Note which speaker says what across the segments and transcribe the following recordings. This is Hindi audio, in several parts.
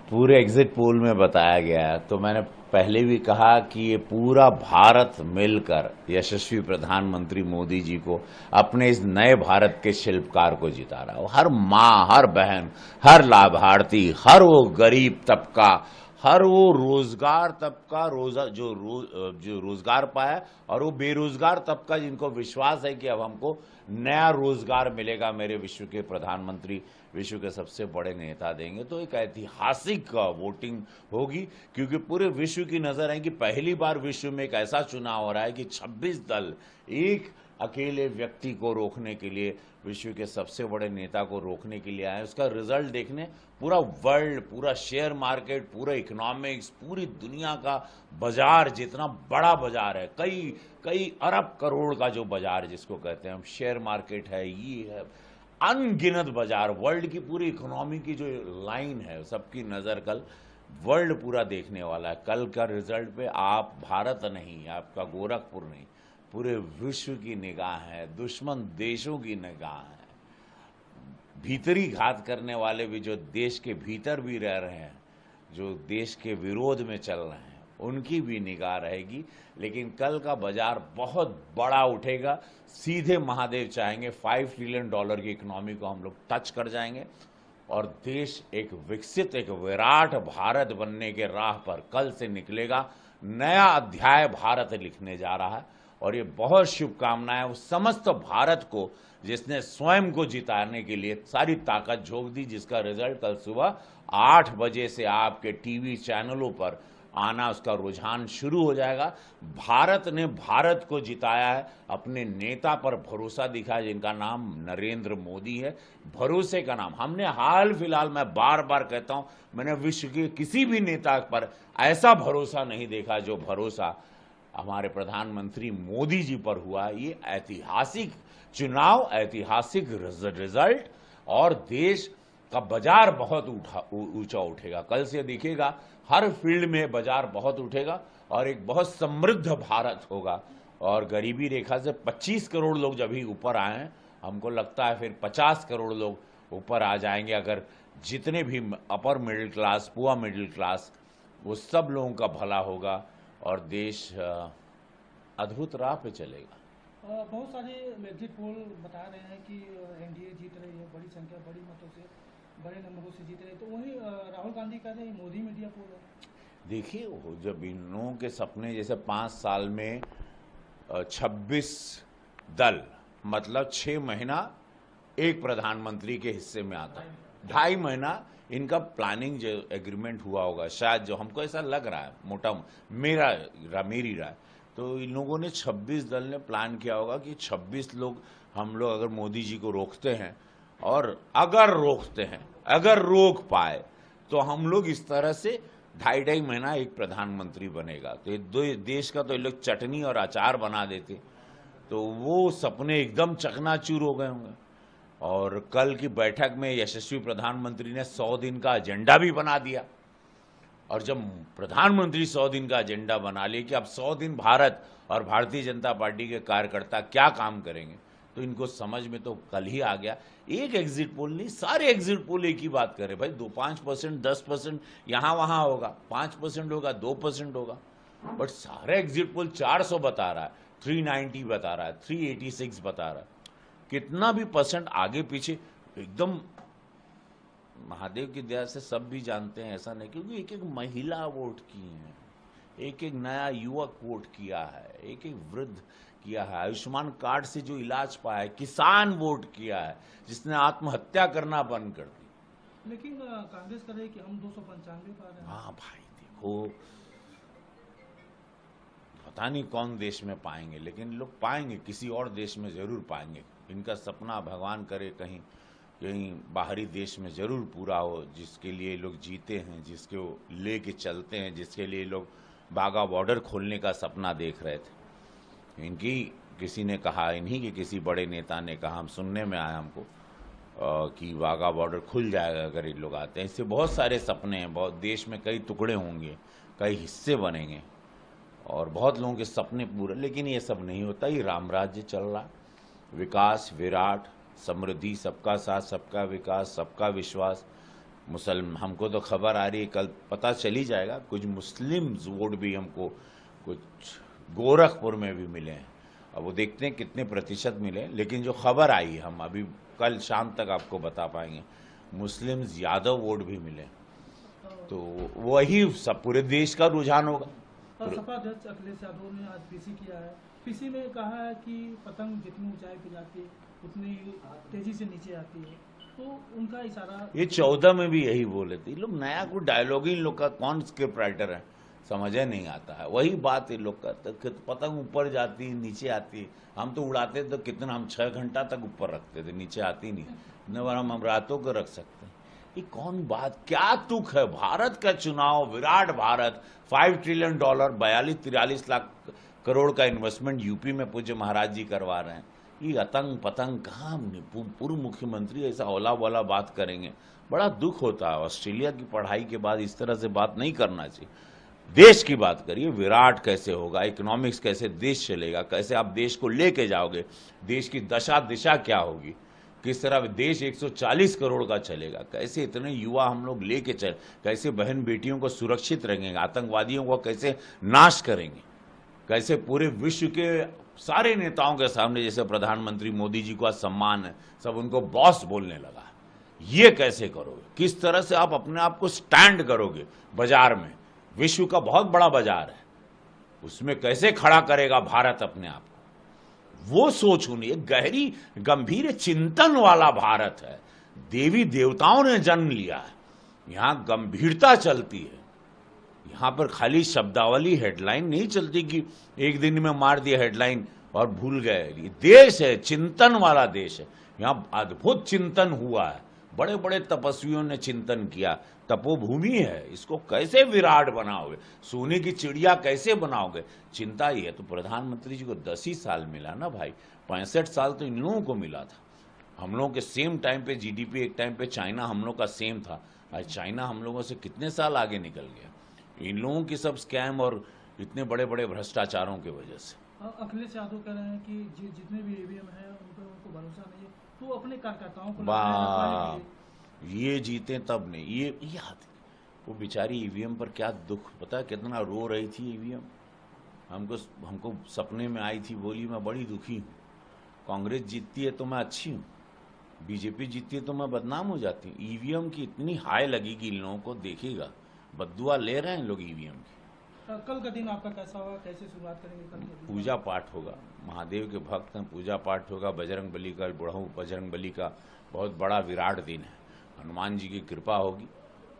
Speaker 1: पूरे एग्जिट पोल में बताया गया है। तो मैंने पहले भी कहा कि ये पूरा भारत मिलकर यशस्वी प्रधानमंत्री मोदी जी को, अपने इस नए भारत के शिल्पकार को जिता रहा है। हर माँ, हर बहन, हर लाभार्थी, हर वो गरीब तबका, हर वो रोजगार तबका जो रोजगार पाया, और वो बेरोजगार तबका जिनको विश्वास है कि अब हमको नया रोजगार मिलेगा, मेरे विश्व के प्रधानमंत्री विश्व के सबसे बड़े नेता देंगे। तो एक ऐतिहासिक वोटिंग होगी, क्योंकि पूरे विश्व की नजर है कि पहली बार विश्व में एक ऐसा चुनाव हो रहा है कि 26 दल एक अकेले व्यक्ति को रोकने के लिए, विश्व के सबसे बड़े नेता को रोकने के लिए आए। उसका रिजल्ट देखने पूरा वर्ल्ड, पूरा शेयर मार्केट, पूरा इकोनॉमिक्स, पूरी दुनिया का बाजार, जितना बड़ा बाजार है, कई कई अरब करोड़ का जो बाजार जिसको कहते हैं हम, शेयर मार्केट है, ये है, अनगिनत बाजार, वर्ल्ड की पूरी इकोनॉमी की जो लाइन है, सबकी नज़र कल वर्ल्ड पूरा देखने वाला है। कल का रिजल्ट पे आप भारत नहीं, आपका गोरखपुर नहीं, पूरे विश्व की निगाह है, दुश्मन देशों की निगाह है, भीतरी घात करने वाले भी जो देश के भीतर भी रह रहे हैं, जो देश के विरोध में चल रहे हैं, उनकी भी निगाह रहेगी। लेकिन कल का बाजार बहुत बड़ा उठेगा। सीधे महादेव चाहेंगे 5 ट्रिलियन डॉलर की इकोनॉमी को हम लोग टच कर जाएंगे, और देश एक विकसित, एक विराट भारत बनने के राह पर कल से निकलेगा। नया अध्याय भारत लिखने जा रहा है, और ये बहुत शुभकामनाएं उस समस्त भारत को जिसने स्वयं को जिताने के लिए सारी ताकत झोंक दी, जिसका रिजल्ट कल सुबह 8 बजे से आपके टीवी चैनलों पर आना, उसका रुझान शुरू हो जाएगा। भारत ने भारत को जिताया है, अपने नेता पर भरोसा दिखाया जिनका नाम नरेंद्र मोदी है। भरोसे का नाम हमने हाल फिलहाल, मैं बार बार कहता हूं, मैंने विश्व के किसी भी नेता पर ऐसा भरोसा नहीं देखा जो भरोसा हमारे प्रधानमंत्री मोदी जी पर हुआ। ये ऐतिहासिक चुनाव, ऐतिहासिक रिजल्ट, और देश का बाजार बहुत ऊंचा उठेगा। कल से दिखेगा हर फील्ड में बाजार बहुत उठेगा, और एक बहुत समृद्ध भारत होगा। और गरीबी रेखा से 25 करोड़ लोग जब ही ऊपर आए हैं, हमको लगता है फिर 50 करोड़ लोग ऊपर आ जाएंगे, अगर जितने भी upper middle class, poor middle class, वो सब लोगों का भला होगा, और देश अद्भुत राह पे चलेगा।
Speaker 2: बहुत सारे एग्जिट पोल बता रहे हैं कि एनडीए जीत रही है, बड़ी संख्या, बड़ी मतों से, बड़े नंबरों से जीत रही है। तो वहीं राहुल गांधी कह रहे हैं मोदी मीडिया पोल है।
Speaker 1: देखिए, वो जब इन लोगों के सपने, जैसे 5 साल में 26 दल, मतलब 6 महीना एक प्रधानमंत्री के हिस्से में आता है, 2.5 महीना इनका प्लानिंग जो एग्रीमेंट हुआ होगा, शायद, जो हमको ऐसा लग रहा है, मोटा मेरी राय, तो इन लोगों ने 26 दल ने प्लान किया होगा कि 26 लोग, हम लोग अगर मोदी जी को रोकते हैं, और अगर रोकते हैं, अगर रोक पाए, तो हम लोग इस तरह से 2.5 महीना एक प्रधानमंत्री बनेगा। तो ये दो देश का तो ये लोग चटनी और अचार बना देते, तो वो सपने एकदम चकनाचूर हो गए होंगे। और कल की बैठक में यशस्वी प्रधानमंत्री ने 100 दिन का एजेंडा भी बना दिया, और जब प्रधानमंत्री 100 दिन का एजेंडा बना लिए कि अब 100 दिन भारत और भारतीय जनता पार्टी के कार्यकर्ता क्या काम करेंगे, तो इनको समझ में तो कल ही आ गया। एक एग्जिट पोल नहीं, सारे एग्जिट पोल एक ही बात करे भाई, 5% 10% यहाँ वहाँ होगा, 5% होगा, 2% होगा, बट सारे एग्जिट पोल 400 बता रहा है, 390 बता रहा है, 386 बता रहा है। कितना भी परसेंट आगे पीछे, एकदम महादेव की दया से सब भी जानते हैं, ऐसा नहीं, क्योंकि एक एक महिला वोट की है, एक एक नया युवक वोट किया है, एक एक वृद्ध किया है, आयुष्मान कार्ड से जो इलाज पाया है, किसान वोट किया है, जिसने आत्महत्या करना बंद कर दी।
Speaker 2: लेकिन कांग्रेस कर रही है कि हम 295 पा रहे हैं।
Speaker 1: हाँ भाई, देखो, पता नहीं कौन देश में पाएंगे, लेकिन लोग पाएंगे, किसी और देश में जरूर पाएंगे। इनका सपना भगवान करे कहीं कहीं बाहरी देश में जरूर पूरा हो, जिसके लिए लोग जीते हैं, जिसके ले के चलते हैं, जिसके लिए लोग बाघा बॉर्डर खोलने का सपना देख रहे थे। इनकी किसी ने कहा, इन्हीं के किसी बड़े नेता ने कहा, हम सुनने में आया हमको, कि बाघा बॉर्डर खुल जाएगा अगर ये लोग आते हैं। इससे बहुत सारे सपने हैं, बहुत देश में कई टुकड़े होंगे, कई हिस्से बनेंगे, और बहुत लोगों के सपने पूरे, लेकिन ये सब नहीं होता। ये राम राज्य चल रहा, विकास, विराट, समृद्धि, सबका साथ, सबका विकास, सबका विश्वास, मुसलमान, हमको तो खबर आ रही है, कल पता चल ही जाएगा, कुछ मुस्लिम वोट भी हमको कुछ गोरखपुर में भी मिले हैं। अब वो देखते हैं कितने प्रतिशत मिले, लेकिन जो खबर आई है हम अभी कल शाम तक आपको बता पाएंगे, मुस्लिम यादव वोट भी मिले, तो वही सब पूरे देश का रुझान होगा।
Speaker 2: और सपा अध्यक्ष अखिलेश यादव ने आज पीसी किया है, पीसी में कहा है कि पतंग जितनी ऊंचाई पे जाती है उतनी तेजी से नीचे आती है, तो उनका इशारा
Speaker 1: ये 14 में भी यही बोले थे। लोग नया कोई डायलॉग ही इन लोग का, कौन स्क्रिप्ट राइटर है समझ नहीं आता है, वही बात इन लोग का, पतंग ऊपर जाती है नीचे आती है। हम तो उड़ाते तो कितना, हम 6 घंटा तक ऊपर रखते थे, नीचे आती नहीं, न बार हम रातों को रख सकते हैं। ये कौन बात, क्या तुक है? भारत का चुनाव, विराट भारत, $5 ट्रिलियन, 42-43 लाख करोड़ का इन्वेस्टमेंट यूपी में पूज्य महाराज जी करवा रहे हैं। ये अतंग पतंग कहाँ? पूर्व मुख्यमंत्री ऐसा औला वाला बात करेंगे, बड़ा दुख होता है। ऑस्ट्रेलिया की पढ़ाई के बाद इस तरह से बात नहीं करना चाहिए। देश की बात करिए, विराट कैसे होगा, इकोनॉमिक्स कैसे देश चलेगा, कैसे आप देश को लेके जाओगे, देश की दशा दिशा क्या होगी, किस तरह देश 140 करोड़ का चलेगा, कैसे इतने युवा हम लोग लेके चल, कैसे बहन बेटियों को सुरक्षित रखेंगे, आतंकवादियों को कैसे नाश करेंगे, कैसे पूरे विश्व के सारे नेताओं के सामने, जैसे प्रधानमंत्री मोदी जी को आज सम्मान है, सब उनको बॉस बोलने लगा, ये कैसे करोगे? किस तरह से आप अपने आप को स्टैंड करोगे बाजार में? विश्व का बहुत बड़ा बाजार है, उसमें कैसे खड़ा करेगा भारत अपने आप को? वो सोच होनी है, गहरी गंभीर चिंतन वाला भारत है। देवी देवताओं ने जन्म लिया है, यहां गंभीरता चलती है। यहां पर खाली शब्दावली, हेडलाइन नहीं चलती कि एक दिन में मार दिया हेडलाइन और भूल गए। ये देश है, चिंतन वाला देश है, यहां अद्भुत चिंतन हुआ है, बड़े बड़े तपस्वियों ने चिंतन किया। तपोभूमि है, इसको कैसे विराट बनाओगे, सोने की चिड़िया कैसे बनाओगे? चिंता ही है। तो प्रधानमंत्री जी को 10 ही साल मिला ना भाई, 65 साल तो इन लोगों को मिला था। हम लोगों के सेम टाइम पे जीडीपी, एक टाइम पे चाइना हम लोग का सेम था, आज चाइना हम लोगों से कितने साल आगे निकल गया, इन लोगों की सब स्कैम और इतने बड़े बड़े भ्रष्टाचारों की वजह से।
Speaker 2: अखिलेश यादव कह रहे हैं कि जितने भी ईवीएम है उनको भरोसा नहीं है, तो अपने कार्यकर्ताओं को
Speaker 1: ये जीते तब नहीं, ये याद, वो बेचारी ईवीएम पर क्या दुख, पता है कितना रो रही थी ईवीएम। हमको सपने में आई थी, बोली मैं बड़ी दुखी हूँ, कांग्रेस जीतती है तो मैं अच्छी हूँ, बीजेपी जीतती है तो मैं बदनाम हो जाती हूँ। ईवीएम की इतनी हाई लगेगी इन लोगों को, देखिएगा, बद्दुआ ले रहे हैं लोग ईवीएम की।
Speaker 2: कल का दिन आपका कैसा होगा, कैसे शुरुआत करेंगे? कल
Speaker 1: पूजा पाठ होगा, महादेव के भक्त हैं, पूजा पाठ होगा, बजरंग बली का, बुढ़ऊ बजरंग बली का बहुत बड़ा विराट दिन है, हनुमान जी की कृपा होगी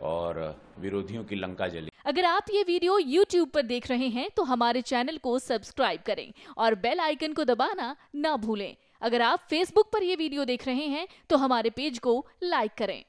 Speaker 1: और विरोधियों की लंका जलेगी।
Speaker 3: अगर आप ये वीडियो YouTube पर देख रहे हैं तो हमारे चैनल को सब्सक्राइब करें और बेल आइकन को दबाना ना भूलें। अगर आप Facebook पर ये वीडियो देख रहे हैं तो हमारे पेज को लाइक करें।